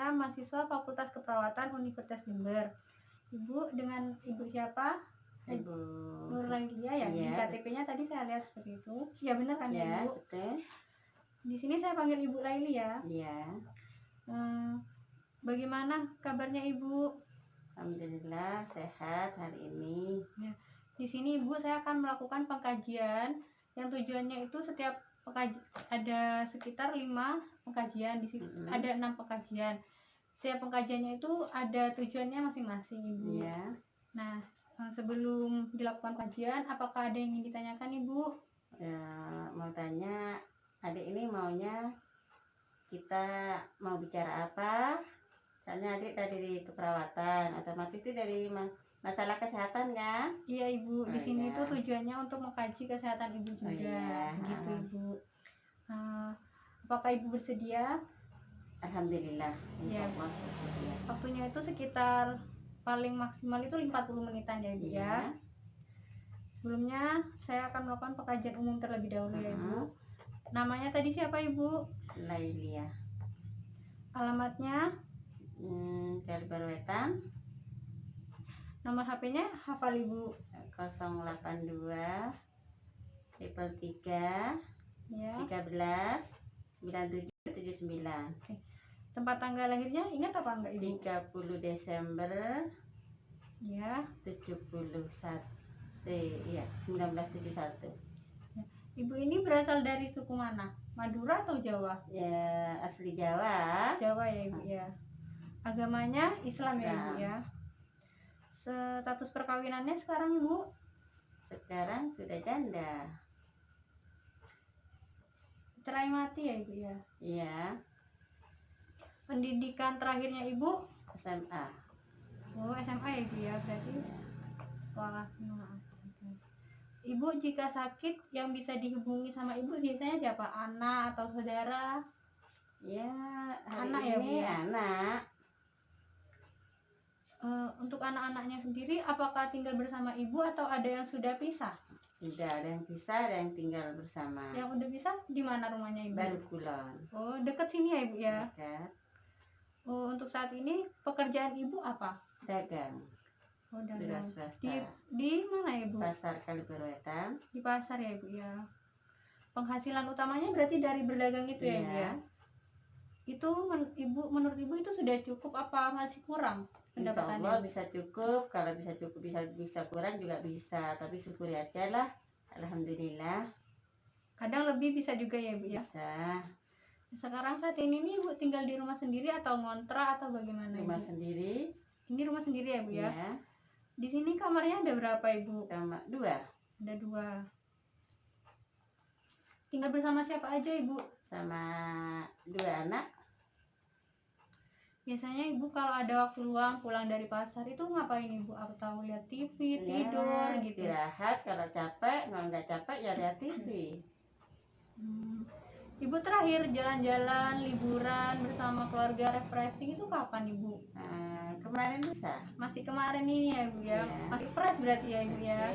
saya mahasiswa Fakultas Keperawatan Universitas Jember. Ibu dengan Ibu siapa? Ibu Nurlailia ya. Di Iya. KTP-nya tadi saya lihat seperti itu. Ya benar kan ya, Ya, Ibu? betul. Di sini saya panggil Ibu Laili ya. Iya. Bagaimana kabarnya Ibu? Alhamdulillah sehat hari ini. Ya. Di sini Ibu saya akan melakukan pengkajian yang tujuannya itu setiap ada sekitar 5 pengkajian di sini. Ada 6 pengkajian. Setiap pengkajiannya itu ada tujuannya masing-masing Ibu. Iya. Nah, sebelum dilakukan kajian, apakah ada yang ingin ditanyakan Ibu? Ya, mau tanya, adik ini maunya kita mau bicara apa? Soalnya adik tadi di keperawatan, otomatis itu dari masalah kesehatan kan? Iya Ibu, di sini iya. itu tujuannya untuk mengkaji kesehatan Ibu juga. iya. Gitu Ibu. Apakah Ibu bersedia? Alhamdulillah, Ya. insyaallah bersedia. Waktunya itu sekitar paling maksimal itu 50 menitan ya Ibu ya. Sebelumnya saya akan melakukan pengkajian umum terlebih dahulu ya Ibu. Namanya tadi siapa Ibu? Lailia. Alamatnya? Kalbaruetan. Nomor HP-nya hafal Ibu? 082 3 Ya. 13 9779. Oke. Tempat tanggal lahirnya ingat apa enggak Ibu? 30 Desember Ya. 71. Iya, 1971. Ya. Ibu ini berasal dari suku mana? Madura atau Jawa? Ya, asli Jawa. Jawa ya Ibu ya. Agamanya Islam ya Ibu ya. Status perkawinannya sekarang Ibu? Sekarang sudah janda. Cerai mati ya Ibu ya? Iya. Pendidikan terakhirnya Ibu? SMA. Oh, SMA ya Ibu ya, berarti sekolah menengah. Ibu jika sakit yang bisa dihubungi sama Ibu biasanya siapa? Anak atau saudara? Ya, anak ya Bu ya? Anak. Untuk anak-anaknya sendiri apakah tinggal bersama Ibu atau ada yang sudah pisah? Tidak, ada yang pisah, ada yang tinggal bersama. Yang udah pisah di mana rumahnya Ibu? Baru Kulon. Oh, dekat sini ya Ibu ya? Dekat. Oh, untuk saat ini pekerjaan Ibu apa? Dagang. Oh, dagang. Swasta. Di mana Ibu? Pasar Kalbaruetan. Di pasar ya Ibu ya. Penghasilan utamanya berarti dari berdagang itu ya Ibu ya? Itu menurut Ibu itu sudah cukup apa masih kurang pendapatannya? Insyaallah bisa cukup. Kalau bisa cukup, bisa kurang juga bisa, tapi syukuri aja lah. Alhamdulillah. Kadang lebih bisa juga ya Bu ya? Bisa. Sekarang saat ini nih Ibu tinggal di rumah sendiri atau ngontrak atau bagaimana Ibu? Rumah sendiri. Ini rumah sendiri ya Bu ya? Iya. Di sini kamarnya ada berapa Ibu? Kamar 2. Ada 2. Tinggal bersama siapa aja Ibu? Sama 2 anak. Biasanya Ibu kalau ada waktu luang pulang dari pasar itu ngapain Ibu? Atau lihat TV, tidur gitu? Istirahat, kalau capek, kalau nggak capek ya lihat TV. Ibu terakhir jalan-jalan, liburan bersama keluarga refreshing itu kapan Ibu? Kemarin bisa. Masih kemarin ini ya Ibu ya? Masih fresh berarti ya Ibu ya?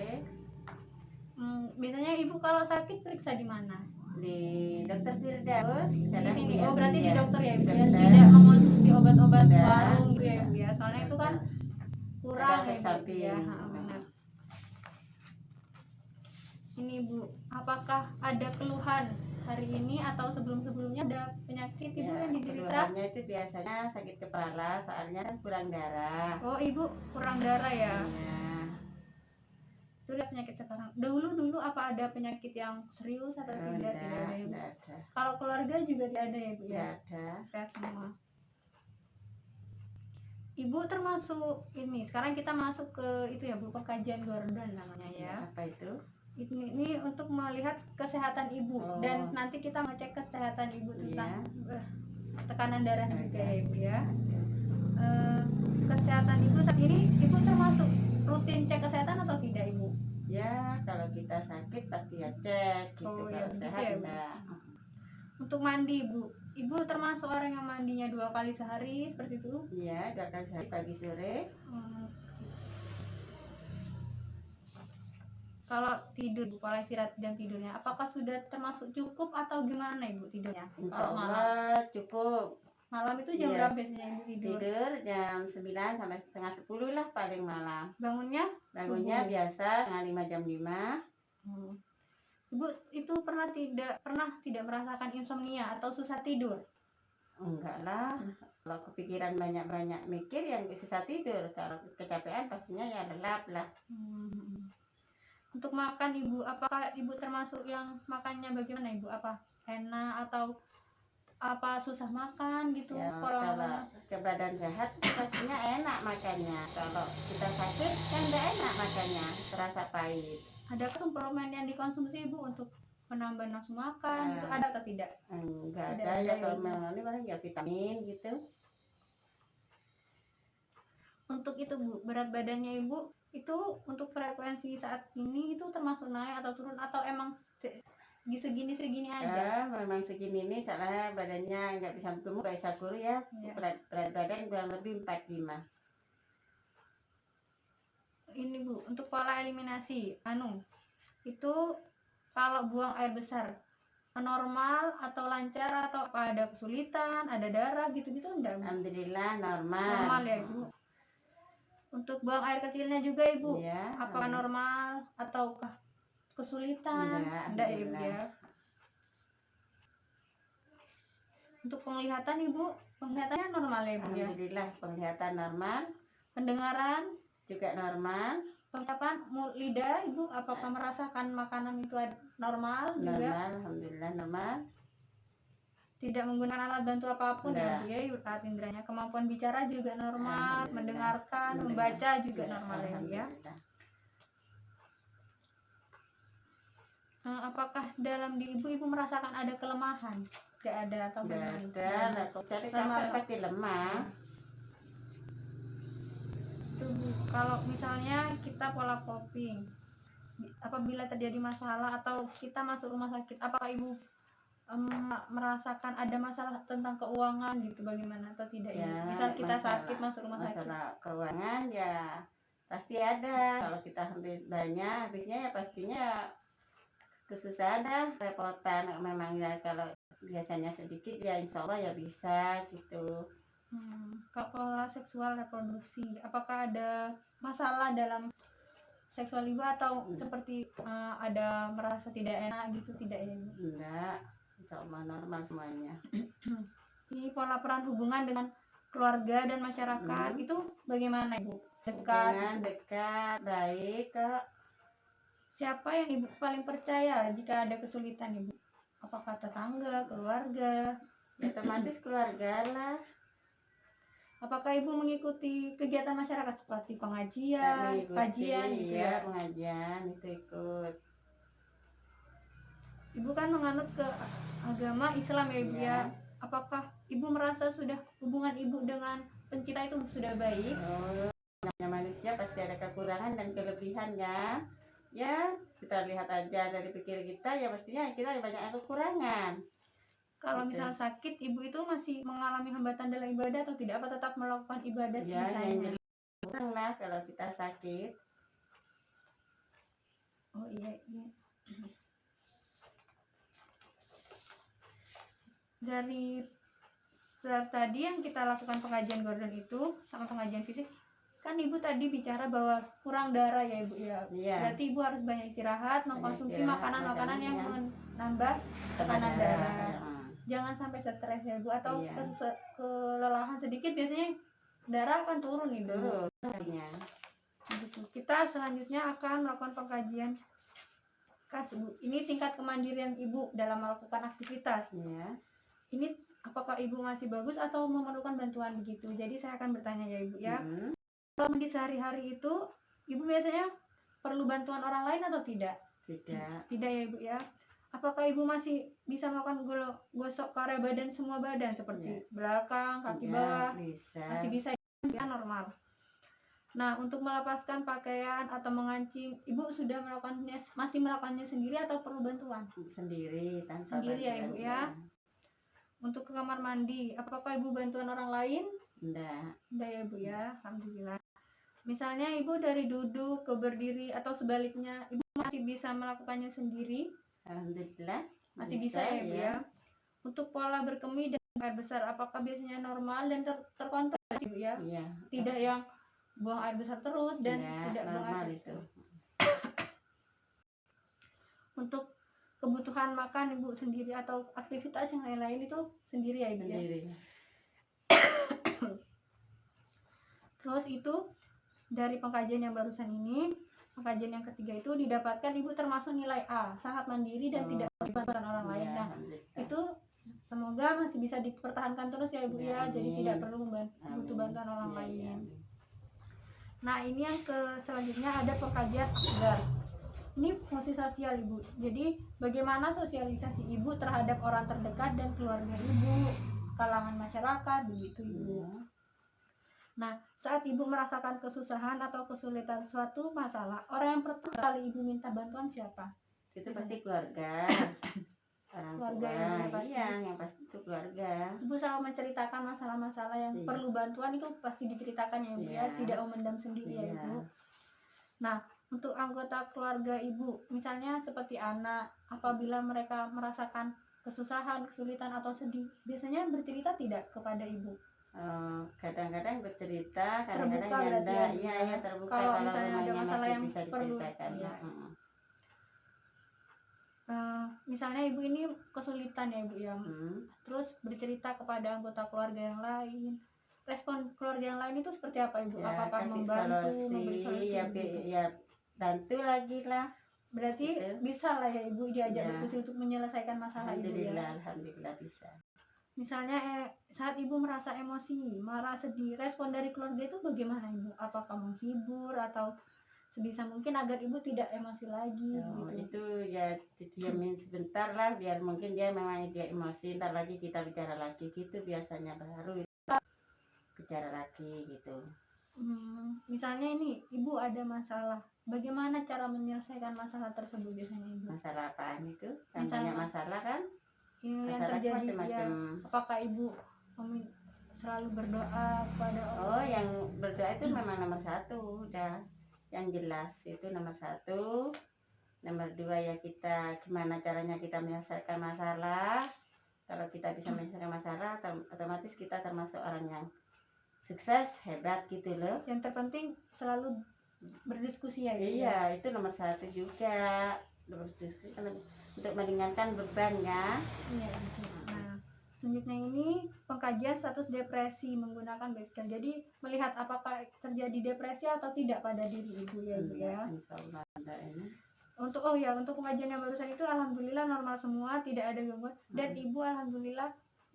Biasanya Ibu kalau sakit periksa di mana? Di Dokter Firdaus. Di sini. Ya, oh berarti di dokter ya Ibu ya? Dokter. Tidak mengonsumsi obat-obat warung gitu ya Ibu ya? Soalnya itu kan kurang ya Ibu ya? Benar. Ini Ibu, apakah ada keluhan hari ini atau sebelum-sebelumnya ada penyakit Ibu yang diderita? Keluhannya itu biasanya sakit kepala, soalnya kan kurang darah. Oh Ibu kurang darah ya? Iya. Itu udah penyakit sekarang. Dulu apa ada penyakit yang serius atau tidak? Tidak ada ya Bu? Tidak ada. Kalau keluarga juga tidak ada ya Bu ya? Tidak ada. Sehat semua. Ibu termasuk ini, sekarang kita masuk ke itu ya Bu, pengkajian Gordon namanya ya. Apa itu? Ini untuk melihat kesehatan Ibu dan nanti kita ngecek kesehatan Ibu tentang tekanan darahnya juga ya Ibu ya. Kesehatan Ibu saat ini Ibu termasuk rutin cek kesehatan atau tidak Ibu? Ya, kalau kita sakit pasti ya cek gitu. Kalau sehat ya, enggak. Untuk mandi Ibu termasuk orang yang mandinya 2 kali sehari seperti itu? Iya, 2 kali sehari, pagi sore. Kalau tidur, pola istirahat dan tidurnya, apakah sudah termasuk cukup atau gimana Ibu tidurnya? Insyaallah cukup. Malam itu jam Iya. berapa biasanya ibu tidur? Tidur jam 9 sampai setengah 10 lah paling malam. Bangunnya Bangunnya subuh. biasa setengah 5, jam 5. Ibu itu pernah tidak merasakan insomnia atau susah tidur? Enggak lah, kalau kepikiran banyak-banyak mikir yang susah tidur. Kalau kecapean pastinya ya lelap lah. Untuk makan ibu, apakah ibu termasuk yang makannya bagaimana ibu? Apa enak atau apa susah makan gitu? Ya, Pola kalau makannya? ke badan sehat pastinya enak makannya. Kalau kita sakit kan enggak enak makannya, terasa pahit. Adakah suplemen yang dikonsumsi ibu untuk menambah nafsu makan gitu, ada atau tidak? Enggak Tidak ada ada ya, ya, kalau Bu. ini paling ya vitamin gitu. Untuk itu Bu, berat badannya ibu itu untuk frekuensi saat ini itu termasuk naik atau turun atau emang di segini aja? Ya, memang segini nih, soalnya badannya nggak bisa gemuk, nggak bisa kurus ya. Ya. Berat badan kurang lebih 45. Ini Bu, untuk pola eliminasi, itu kalau buang air besar normal atau lancar atau apa ada kesulitan, ada darah gitu-gitu enggak Bu? Alhamdulillah normal. Normal ya Bu. Untuk buang air kecilnya juga ibu, Iya, apakah normal ataukah kesulitan? Enggak ya ibu ya. Untuk penglihatan ibu, penglihatannya normal ya ibu ya. Alhamdulillah penglihatan normal, Pendengaran, juga normal. pengucapan lidah ibu, apakah merasakan makanan itu normal juga? Normal, alhamdulillah normal. Tidak menggunakan alat bantu apapun ya bu ya, alat inderanya. Kemampuan bicara juga normal, mendengarkan, membaca juga normal ya bu ya. Apakah dalam diri ibu merasakan ada kelemahan? Tidak ada atau bagaimana? Tidak ada, jadi capek pasti lemah. Itu Bu, kalau misalnya kita pola coping, apabila terjadi masalah atau kita masuk rumah sakit, apakah ibu merasakan ada masalah tentang keuangan gitu, bagaimana atau tidak ya? Misal kita sakit masuk rumah sakit. Masalah keuangan ya pasti ada. Kalau kita hampir banyak, habisnya ya pastinya kesusahan dah, repotan. Memang ya kalau biasanya sedikit ya insya Allah ya bisa gitu. Kalau pola seksual reproduksi, apakah ada masalah dalam seksual ibu atau seperti ada merasa tidak enak gitu, tidak ya? Enggak, insya Allah normal semuanya. Ini pola peran hubungan dengan keluarga dan masyarakat itu bagaimana ibu? Dekat, baik kok. Siapa yang ibu paling percaya jika ada kesulitan ibu? Apakah tetangga, keluarga? Ya otomatis keluarga lah. Apakah ibu mengikuti kegiatan masyarakat seperti pengajian, kajian gitu ya? Pengajian itu ikut. Ibu kan menganut ke agama Islam ya ibu ya. Apakah ibu merasa sudah hubungan ibu dengan pencipta itu sudah baik? Namanya manusia pasti ada kekurangan dan kelebihan ya. Ya kita lihat aja dari pikir kita ya pastinya kita ada banyak kekurangan. Kalau misal sakit, ibu itu masih mengalami hambatan dalam ibadah atau tidak? Apa tetap melakukan ibadah sebisanya? Ya, lah kalau kita sakit. Oh iya. Dari tadi yang kita lakukan pengajian Gordon itu sama pengajian fisik, kan ibu tadi bicara bahwa kurang darah ya ibu ya. Berarti ibu harus banyak istirahat, mengkonsumsi makanan-makanan yang menambah tekanan darah. Jangan sampai stres ya Bu, atau kelelahan sedikit biasanya darah akan turun nih Bu. Kita selanjutnya akan melakukan pengkajian Bu. Ini tingkat kemandirian ibu dalam melakukan aktivitas. Ini apakah ibu masih bagus atau memerlukan bantuan begitu? Jadi saya akan bertanya ya ibu ya. Kalau di sehari-hari itu ibu biasanya perlu bantuan orang lain atau tidak? Tidak ya ibu ya. Apakah ibu masih bisa melakukan gosok area badan, semua badan seperti belakang, kaki bawah? Masih bisa ya, normal. Nah, untuk melepaskan pakaian atau mengancing, ibu sudah masih melakukannya sendiri atau perlu bantuan? Sendiri ya ibu ya. Untuk ke kamar mandi, apakah ibu bantuan orang lain? Enggak ya ibu ya, alhamdulillah. Misalnya ibu dari duduk ke berdiri atau sebaliknya, ibu masih bisa melakukannya sendiri? Alhamdulillah masih bisa ya Bu ya. Untuk pola berkemih air besar apakah biasanya normal dan terkontrol sih Bu ya? Iya. Tidak yang buang air besar terus dan Iya, tidak buang normal air itu. untuk kebutuhan makan Ibu sendiri atau aktivitas yang lain-lain itu sendiri ya Ibu ya? Sendiri. Terus itu dari pengkajian yang barusan ini, pengkajian yang ketiga itu didapatkan Ibu termasuk nilai A, sangat mandiri dan tidak melibatkan orang lain. Iya, Nah, alhamdulillah. itu semoga masih bisa dipertahankan terus ya Ibu Ya, ya, jadi amin. tidak perlu butuh bantuan orang Iya, lain. iya. Nah, ini yang selanjutnya ada pengkajian akbar. Ini fungsi sosial Ibu. Jadi bagaimana sosialisasi Ibu terhadap orang terdekat dan keluarga Ibu, kalangan masyarakat begitu Ibu. Nah, saat Ibu merasakan kesusahan atau kesulitan suatu masalah, orang yang pertama kali Ibu minta bantuan siapa? Itu pasti keluarga. Orang Keluarga tua. yang pasti. Iya, yang pasti itu keluarga. Ibu selalu menceritakan masalah-masalah yang Iya. perlu bantuan itu pasti diceritakan ya Ibu ya, Iya. tidak memendam sendiri ya Iya. Ibu. Nah, untuk anggota keluarga Ibu, misalnya seperti anak, apabila mereka merasakan kesusahan, kesulitan atau sedih, biasanya bercerita tidak kepada Ibu? Kadang-kadang bercerita, kadang-kadang Terbuka berarti nyanda. ya, Bu, Iya, ya. ya terbuka Kalau kalau misalnya ada rumahnya masalah masih yang bisa perlu, diceritakan. iya. Heeh. Misalnya Ibu ini kesulitan ya Ibu ya, terus bercerita kepada anggota keluarga yang lain. Respon keluarga yang lain itu seperti apa Ibu? Ya, Apakah kasih membantu, solusi, memberi solusi ya, begitu? ya bantu lagi lah. Berarti Gitu. bisa lah ya Ibu diajak Ya. diskusi untuk menyelesaikan masalah Ibu ya. Alhamdulillah bisa. Misalnya saat Ibu merasa emosi, marah, sedih, respon dari keluarga itu bagaimana Ibu? Apakah menghibur atau sebisa mungkin agar Ibu tidak emosi lagi gitu? Itu ya diamin sebentar lah, biar mungkin dia memang dia emosi, ntar lagi kita bicara lagi gitu biasanya, baru bicara lagi gitu. Misalnya ini Ibu ada masalah, bagaimana cara menyelesaikan masalah tersebut biasanya Ibu? Masalah apaan itu? Kan Misalnya, banyak masalah kan? yang Masalah terjadi macam-macam. ya, apakah Ibu selalu berdoa kepada Allah? Yang berdoa itu memang nomor satu, udah yang jelas itu nomor satu. Nomor dua ya kita gimana caranya kita menyelesaikan masalah. Kalau kita bisa menyelesaikan masalah, otomatis kita termasuk orang yang sukses, hebat gitu loh. Yang terpenting selalu berdiskusi ya. Iya, itu nomor satu juga, berdiskusi untuk meringankan beban ya. Iya. Nah, selanjutnya ini pengkajian status depresi menggunakan base Jadi melihat apakah terjadi depresi atau tidak pada diri Ibu ya Ibu ya. Insyaallah ada ini. Untuk pengajian yang barusan itu alhamdulillah normal semua, tidak ada gangguan dan Ibu alhamdulillah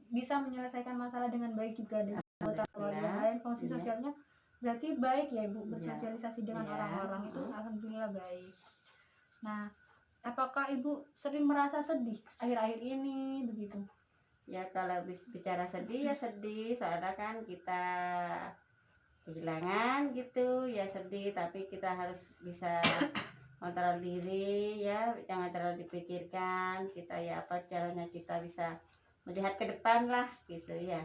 bisa menyelesaikan masalah dengan baik juga dengan anggota keluarga lain. Fungsi sosialnya berarti baik ya Ibu, bersosialisasi dengan orang-orang itu alhamdulillah baik. Nah, apakah Ibu sering merasa sedih akhir-akhir ini begitu? Ya kalau bicara sedih ya sedih, soalnya kan kita kehilangan gitu ya sedih, tapi kita harus bisa kontrol diri ya, jangan terlalu dipikirkan. Kita ya apa caranya kita bisa melihat ke depan lah gitu ya.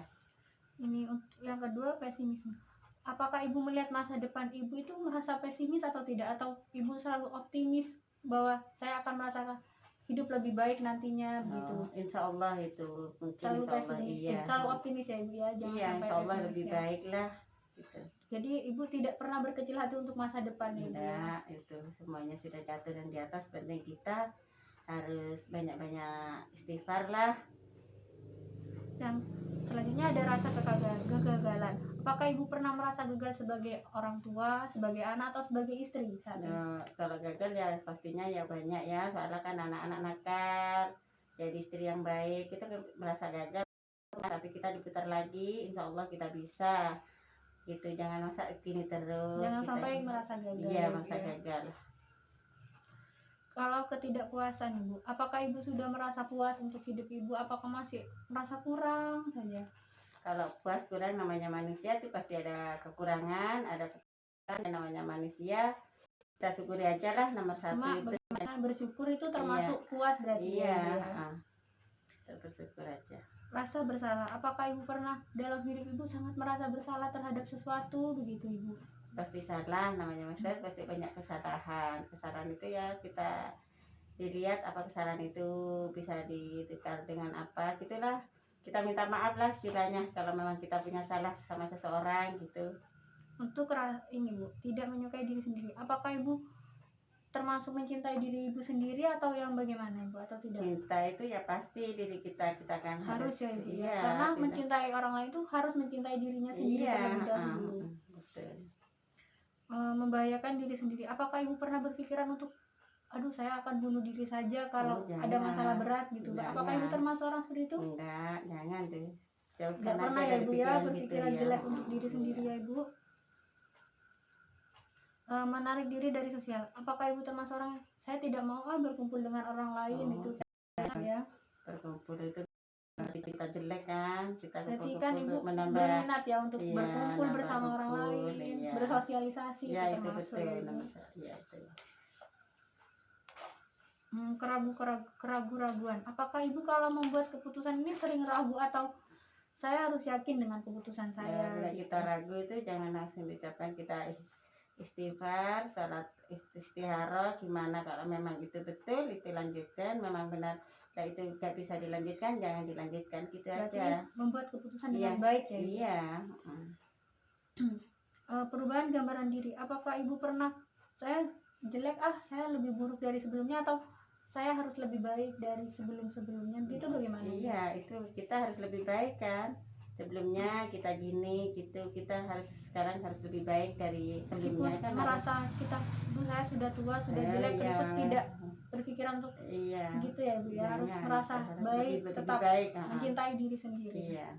Ini untuk yang kedua, pesimisme. Apakah Ibu melihat masa depan Ibu itu merasa pesimis atau tidak, atau Ibu selalu optimis bahwa saya akan merasakan hidup lebih baik nantinya begitu? Insya Allah itu mungkin selalu insya Allah, pesimis, iya. Selalu optimis ya Ibu ya, jangan iya, sampai insya Allah pesimis lebih ya. baik lah gitu. Jadi Ibu tidak pernah berkecil hati untuk masa depan ya Ibu ya? Itu semuanya sudah jatuh dan di atas, penting kita harus banyak-banyak istighfar lah. Yang selanjutnya ada rasa kegagalan. Apakah Ibu pernah merasa gagal sebagai orang tua, sebagai anak, atau sebagai istri saat ini? Kalau gagal ya pastinya ya banyak ya, soalnya kan anak-anak nakal, jadi istri yang baik itu merasa gagal, tapi kita diputar lagi, insya Allah kita bisa gitu. Jangan masa gini terus, jangan sampai merasa gagal. Iya, masa gagal. Kalau ketidakpuasan Ibu, apakah Ibu sudah merasa puas untuk hidup Ibu? Apakah masih merasa kurang saja? Kalau puas kurang, namanya manusia itu pasti ada kekurangan, ada kekurangan, namanya manusia. Kita syukuri aja lah, nomor satu itu. Bersyukur itu termasuk puas berarti. Iya. Kita bersyukur aja. Rasa bersalah, apakah Ibu pernah dalam hidup Ibu sangat merasa bersalah terhadap sesuatu begitu Ibu? Pasti salah, namanya manusia pasti banyak kesalahan. Kesalahan itu ya kita dilihat apa kesalahan itu bisa ditukar dengan apa gitulah. kita minta maaf lah istilahnya kalau memang kita punya salah sama seseorang gitu. Untuk ini Bu, tidak menyukai diri sendiri, apakah Ibu termasuk mencintai diri Ibu sendiri atau yang bagaimana Ibu, atau tidak? Cinta itu ya pasti diri kita kan Harus ya Ibu ya, iya, karena tidak. mencintai orang lain itu harus mencintai dirinya sendiri Iya, terlebih dahulu. betul. Membahayakan diri sendiri, apakah Ibu pernah berpikiran untuk aduh saya akan bunuh diri saja kalau ada masalah berat gitu, apakah Ibu termasuk orang seperti itu? Enggak, jangan tuh. Nggak Jauhkan pernah aja ya dari Ibu ya pikiran gitu berpikiran ya. jelek untuk diri Iya. sendiri ya Ibu. Menarik diri dari sosial, apakah Ibu termasuk orang saya tidak mau berkumpul dengan orang lain itu ya? Berkumpul itu kita jelek kan, kita Berarti kan Ibu untuk menambah berminat ya untuk iya, berkumpul nambah bersama orang kumpul, lain, iya. bersosialisasi Ya itu itu termasuk betul, ya Ibu. ya itu. Keraguan, apakah Ibu kalau membuat keputusan ini sering ragu atau saya harus yakin dengan keputusan saya? Bila kita ragu itu jangan langsung diucapkan, kita istighfar, salat istihara, gimana kalau memang itu betul itu lanjutkan, memang benar nah itu nggak bisa dilanjutkan jangan dilanjutkan gitu. Berarti aja membuat keputusan iya, dengan baik ya. Iya. Perubahan gambaran diri, apakah Ibu pernah saya jelek saya lebih buruk dari sebelumnya atau saya harus lebih baik dari sebelumnya gitu, bagaimana? Iya, itu kita harus lebih baik kan, sebelumnya kita gini gitu, kita sekarang harus lebih baik dari sebelumnya kan. Merasa kita saya sudah tua, sudah jelek, itu tidak berpikiran untuk gitu ya Ibu ya, harus merasa baik, tetap mencintai diri sendiri. Iya.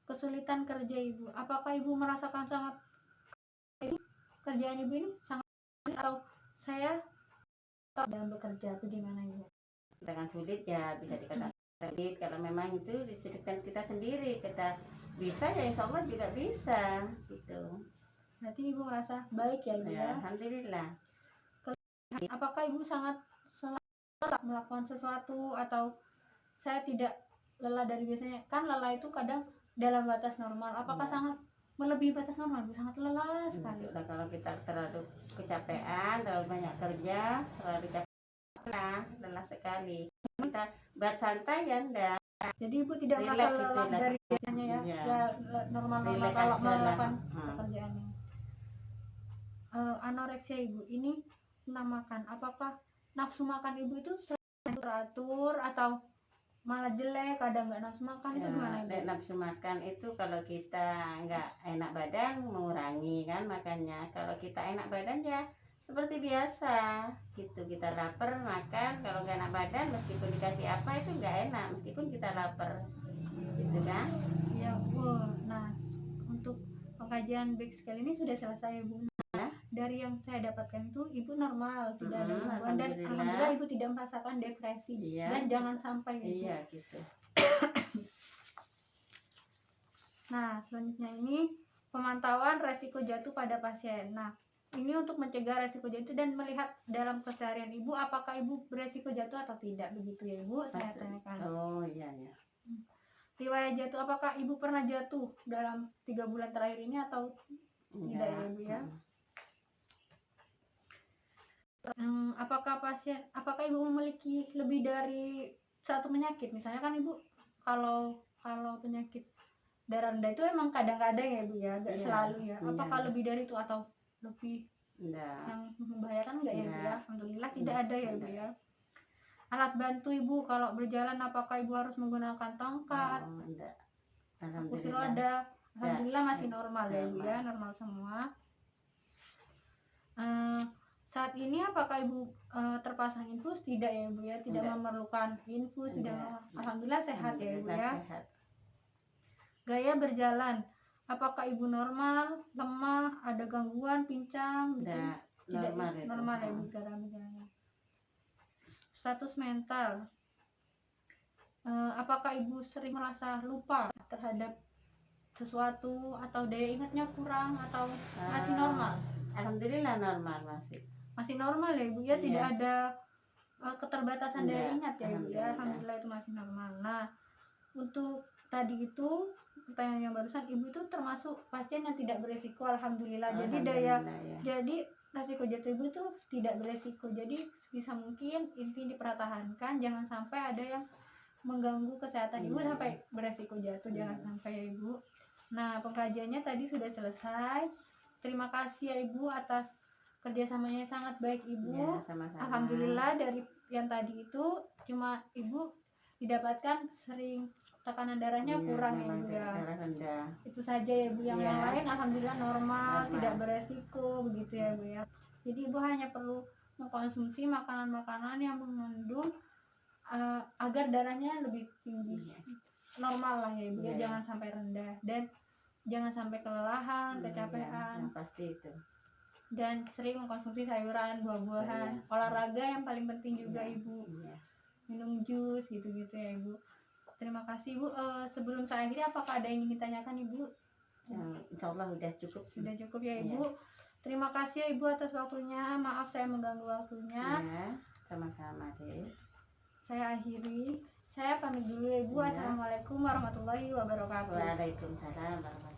Kesulitan kerja Ibu, apakah Ibu merasakan sangat kerjaan Ibu ini sangat sulit atau saya dalam bekerja, bagaimana Ibu? Dengan sulit ya bisa dikatakan sulit, kalau memang itu disudutkan kita sendiri, kita bisa ya insya Allah juga bisa gitu. Berarti Ibu merasa baik ya Ibu ya? Alhamdulillah. Apakah Ibu sangat melakukan sesuatu atau saya tidak lelah dari biasanya? Kan lelah itu kadang dalam batas normal, apakah sangat melebihi batas normal Ibu, sangat lelah sekali? Kalau kita terlalu kecapean, terlalu banyak kerja, terlalu capek, lelah sekali. Kita buat santai ya enggak. Jadi Ibu tidak merasa lelah dari biasanya ya? Ya normal-normal kalau melakukan pekerjaannya. Anoreksia Ibu, ini tentang makan, apakah nafsu makan Ibu itu selalu teratur atau malah jelek, kadang nggak nafsu makan itu gimana Ibu? Nafsu makan itu kalau kita nggak enak badan mengurangi kan makannya, kalau kita enak badan ya seperti biasa gitu, kita lapar makan, kalau nggak enak badan meskipun dikasih apa itu nggak enak meskipun kita lapar gitu kan ya. Nah untuk pengkajian back scale ini sudah selesai Ibu. Dari yang saya dapatkan itu Ibu normal, tidak ada gangguan, dan alhamdulillah Ibu tidak merasakan depresi. Dan jangan sampai Ibu. Iya gitu. Nah selanjutnya ini pemantauan resiko jatuh pada pasien. Nah ini untuk mencegah resiko jatuh dan melihat dalam keseharian Ibu apakah Ibu beresiko jatuh atau tidak, begitu ya Ibu saya tanyakan. Oh iya ya. Riwayat jatuh, apakah Ibu pernah jatuh dalam 3 bulan terakhir ini atau tidak ya Ibu ya? Apakah Ibu memiliki lebih dari satu penyakit? Misalnya kan Ibu kalau penyakit darah rendah itu emang kadang-kadang ya Ibu ya, nggak selalu ya. Apakah lebih dari itu atau lebih yang membahayakan nggak ya Ibu ya? Alhamdulillah tidak ada ya Ibu ya. Alat bantu Ibu kalau berjalan, apakah Ibu harus menggunakan tongkat? Kursi roda? Alhamdulillah masih normal ya Ibu ya, normal semua. Saat ini apakah Ibu terpasang infus? Tidak ya Ibu ya, tidak memerlukan infus, alhamdulillah sehat ya Ibu ya. Gaya berjalan, apakah Ibu normal, lemah, ada gangguan, pincang gitu? Tidak normal ya Ibu cara berjalannya. Status mental, apakah Ibu sering merasa lupa terhadap sesuatu atau daya ingatnya kurang atau masih normal? Alhamdulillah normal, masih normal ya Ibu ya, tidak ada keterbatasan daya ingat ya Ibu ya, alhamdulillah itu masih normal. Nah untuk tadi itu pertanyaan yang barusan, Ibu itu termasuk pasien yang tidak beresiko, alhamdulillah. Jadi resiko jatuh Ibu itu tidak beresiko, jadi bisa mungkin inti dipertahankan, jangan sampai ada yang mengganggu kesehatan ibu Iya. sampai beresiko jatuh, Iya. jangan sampai ya ibu. Nah, pengkajiannya tadi sudah selesai. Terima kasih ya ibu atas kerjasamanya yang sangat baik ibu. Ya, sama-sama. Alhamdulillah dari yang tadi itu cuma ibu didapatkan sering tekanan darahnya Iya, kurang ya memang ibu ya. darah rendah. Itu saja ya ibu, yang Iya. lain alhamdulillah normal, Normal. tidak beresiko begitu ya ibu ya. Jadi ibu hanya perlu mengkonsumsi makanan-makanan yang mengandung agar darahnya lebih tinggi, Iya. normal lah ya ibu ya, Iya. jangan sampai rendah dan jangan sampai kelelahan, kecapean, Yang pasti itu. dan sering mengkonsumsi sayuran, buah-buahan, Iya. olahraga yang paling penting juga Iya. ibu, Iya. minum jus gitu-gitu ya ibu. Terima kasih ibu. Sebelum saya akhiri, apakah ada yang ingin ditanyakan ibu? Insya Allah udah cukup. Sudah cukup ya Iya. ibu. Terima kasih ya ibu atas waktunya. Maaf saya mengganggu waktunya. Iya, sama-sama deh. Saya akhiri. Saya pamit dulu ya ibu. Iya. Assalamualaikum warahmatullahi wabarakatuh. Waalaikumsalam warahmatullahi